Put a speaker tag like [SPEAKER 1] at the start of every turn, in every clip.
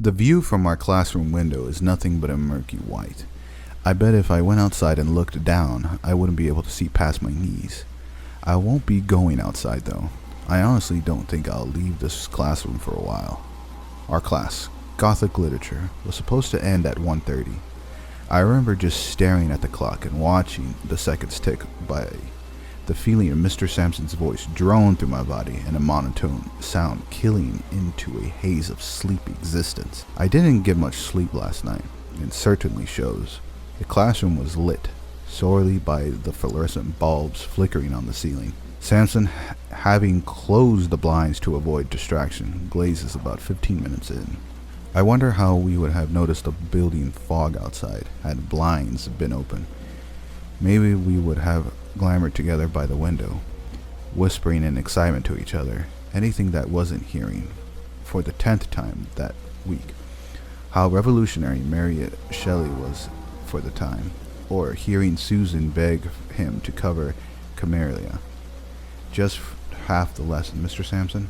[SPEAKER 1] The view from our classroom window is nothing but a murky white. I bet if I went outside and looked down, I wouldn't be able to see past my knees. I won't be going outside though. I honestly don't think I'll leave this classroom for a while. Our class, Gothic Literature, was supposed to end at 1:30. I remember just staring at the clock and watching the seconds tick by. The feeling of Mr. Sampson's voice droned through my body in a monotone sound, killing into a haze of sleepy existence. I didn't get much sleep last night, and certainly shows. The classroom was lit sorely by the fluorescent bulbs flickering on the ceiling. Sampson, having closed the blinds to avoid distraction, glazes about 15 minutes in. I wonder how we would have noticed the building fog outside had blinds been open. Maybe we would have glamoured together by the window, whispering in excitement to each other, anything that wasn't hearing for the 10th time that week. How revolutionary Mary Shelley was for the time, or hearing Susan beg him to cover Camellia. Just half the lesson, Mr. Sampson.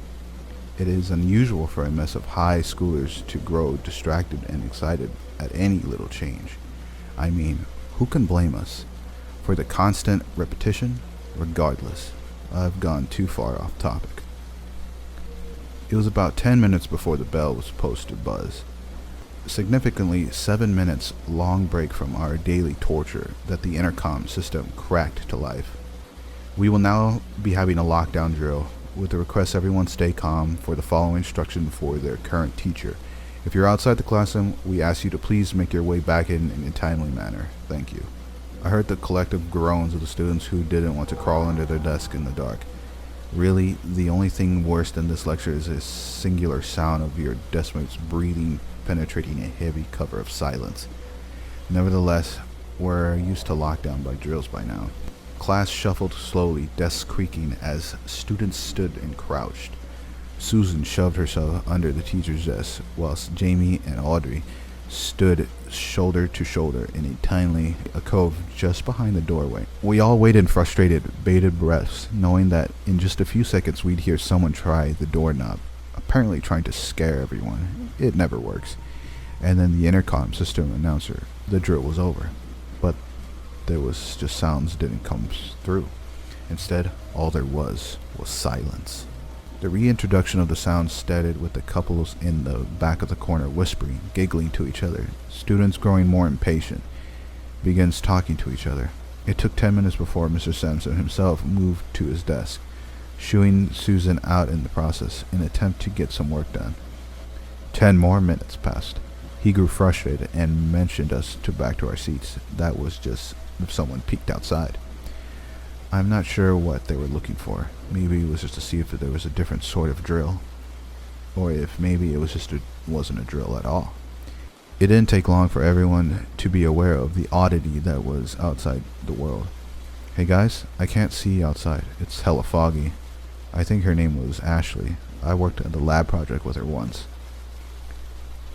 [SPEAKER 1] It is unusual for a mess of high schoolers to grow distracted and excited at any little change. I mean, who can blame us for the constant repetition? Regardless, I've gone too far off topic. It was about 10 minutes before the bell was supposed to buzz. Significantly 7 minutes long break from our daily torture that the intercom system cracked to life. We will now be having a lockdown drill with the request everyone stay calm for the following instruction for their current teacher. If you're outside the classroom, we ask you to please make your way back in a timely manner. Thank you. I heard the collective groans of the students who didn't want to crawl under their desk in the dark. Really, the only thing worse than this lecture is a singular sound of your deskmates breathing penetrating a heavy cover of silence. Nevertheless, we're used to lockdown by drills by now. Class shuffled slowly, desks creaking as students stood and crouched. Susan shoved herself under the teacher's desk, whilst Jamie and Audrey stood shoulder to shoulder in a tiny alcove just behind the doorway. We all waited in frustrated, bated breaths, knowing that in just a few seconds we'd hear someone try the doorknob, apparently trying to scare everyone. It never works. And then the intercom system announcer, the drill was over. But there was just sounds didn't come through. Instead, all there was silence. The reintroduction of the sound steadied with the couples in the back of the corner whispering, giggling to each other. Students growing more impatient begins talking to each other. It took 10 minutes before Mr. Sampson himself moved to his desk, shooing Susan out in the process in an attempt to get some work done. 10 more minutes passed. He grew frustrated and motioned us back to our seats. That was just if someone peeked outside. I'm not sure what they were looking for. Maybe it was just to see if there was a different sort of drill, or if maybe it was just wasn't a drill at all. It didn't take long for everyone to be aware of the oddity that was outside the world. Hey guys, I can't see outside. It's hella foggy. I think her name was Ashley. I worked at the lab project with her once.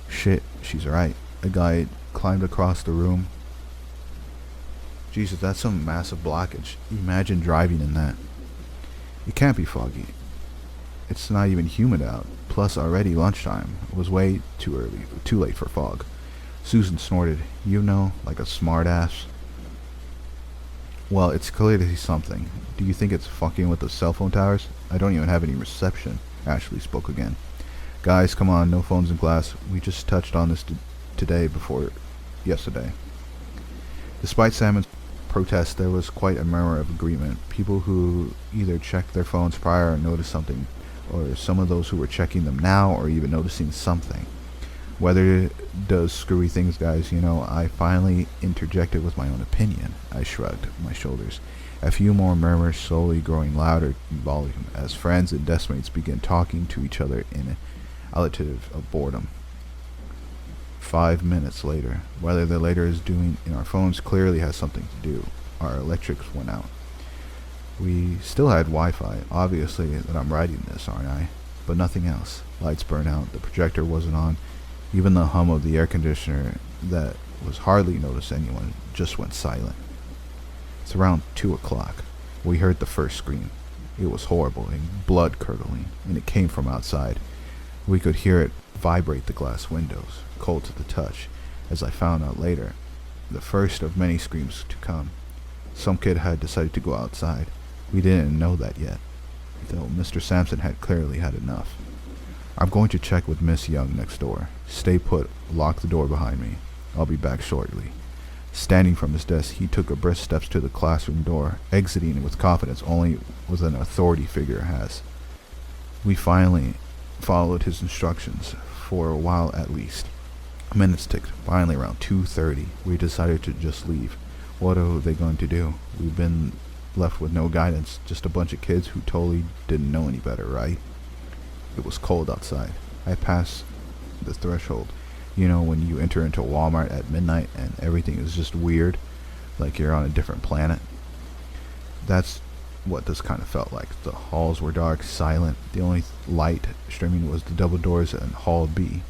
[SPEAKER 1] Shit, she's right. A guy climbed across the room. Jesus, that's some massive blockage. Imagine driving in that. It can't be foggy. It's not even humid out. Plus, already lunchtime. It was way too early, too late for fog. Susan snorted. You know, like a smart ass. Well, it's clearly something. Do you think it's fucking with the cell phone towers? I don't even have any reception. Ashley spoke again. Guys, come on, no phones in class. We just touched on this today before yesterday. Despite Salmon's protest, there was quite a murmur of agreement. People who either checked their phones prior or noticed something, or some of those who were checking them now or even noticing something. Weather does screwy things, guys, you know. I finally interjected with my own opinion. I shrugged my shoulders. A few more murmurs, slowly growing louder in volume, as friends and deskmates began talking to each other in an alternative of boredom. 5 minutes later, whether the later is doing in our phones clearly has something to do. Our electrics went out. We still had Wi-Fi, obviously that I'm writing this, aren't I? But nothing else. Lights burned out, the projector wasn't on, even the hum of the air conditioner that was hardly noticed anyone just went silent. It's around 2 o'clock. We heard the first scream. It was horrible and blood-curdling, and it came from outside. We could hear it vibrate the glass windows, cold to the touch, as I found out later, the first of many screams to come. Some kid had decided to go outside. We didn't know that yet, though Mr. Sampson had clearly had enough. I'm going to check with Miss Young next door. Stay put, lock the door behind me. I'll be back shortly. Standing from his desk, he took a brisk steps to the classroom door, exiting with confidence only with an authority figure has. We finally followed his instructions, for a while at least. Minutes ticked. Finally, around 2:30, we decided to just leave. What are they going to do? We've been left with no guidance, just a bunch of kids who totally didn't know any better, right? It was cold outside. I passed the threshold. You know, when you enter into Walmart at midnight and everything is just weird, like you're on a different planet. That's what this kind of felt like. The halls were dark, silent. The only light streaming was the double doors in Hall B,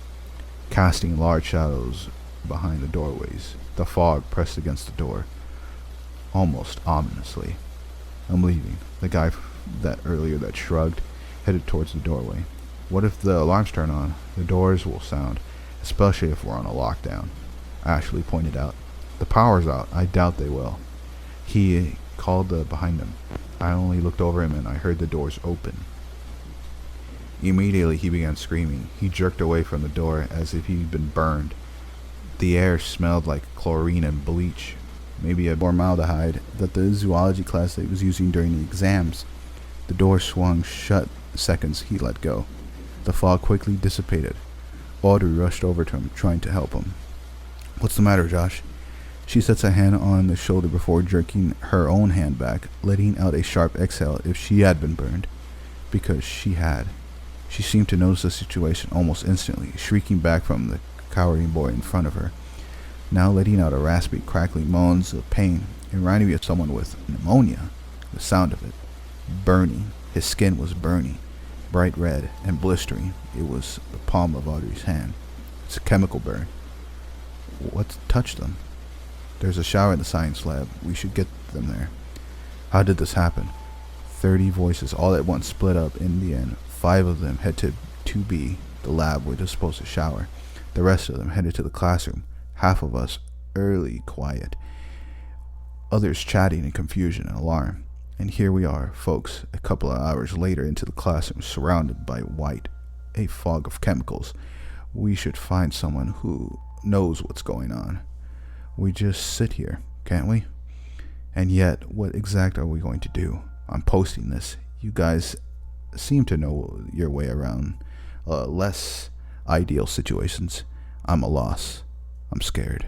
[SPEAKER 1] casting large shadows behind the doorways. The fog pressed against the door, almost ominously. I'm leaving. The guy that earlier that shrugged headed towards the doorway. What if the alarms turn on? The doors will sound, especially if we're on a lockdown, Ashley pointed out. The power's out. I doubt they will. He called behind him. I only looked over him and I heard the doors open. Immediately he began screaming. He jerked away from the door as if he'd been burned. The air smelled like chlorine and bleach, maybe a formaldehyde that the zoology class that he was using during the exams. The door swung shut the seconds he let go. The fog quickly dissipated. Audrey rushed over to him, trying to help him. What's the matter, Josh? She sets a hand on the shoulder before jerking her own hand back, letting out a sharp exhale if she had been burned. Because she had. She seemed to notice the situation almost instantly, shrieking back from the cowering boy in front of her, now letting out a raspy, crackling moans of pain, reminding me of someone with pneumonia. The sound of it. Burning. His skin was burning, bright red and blistering. It was the palm of Audrey's hand. It's a chemical burn. What touched them? There's a shower in the science lab. We should get them there. How did this happen? 30 voices all at once split up in the end. 5 of them head to 2B, the lab where they're supposed to shower. The rest of them headed to the classroom. Half of us early quiet. Others chatting in confusion and alarm. And here we are, folks, a couple of hours later into the classroom, surrounded by white, a fog of chemicals. We should find someone who knows what's going on. We just sit here, can't we? And yet, what exact are we going to do? I'm posting this. You guys seem to know your way around less ideal situations. I'm a loss. I'm scared.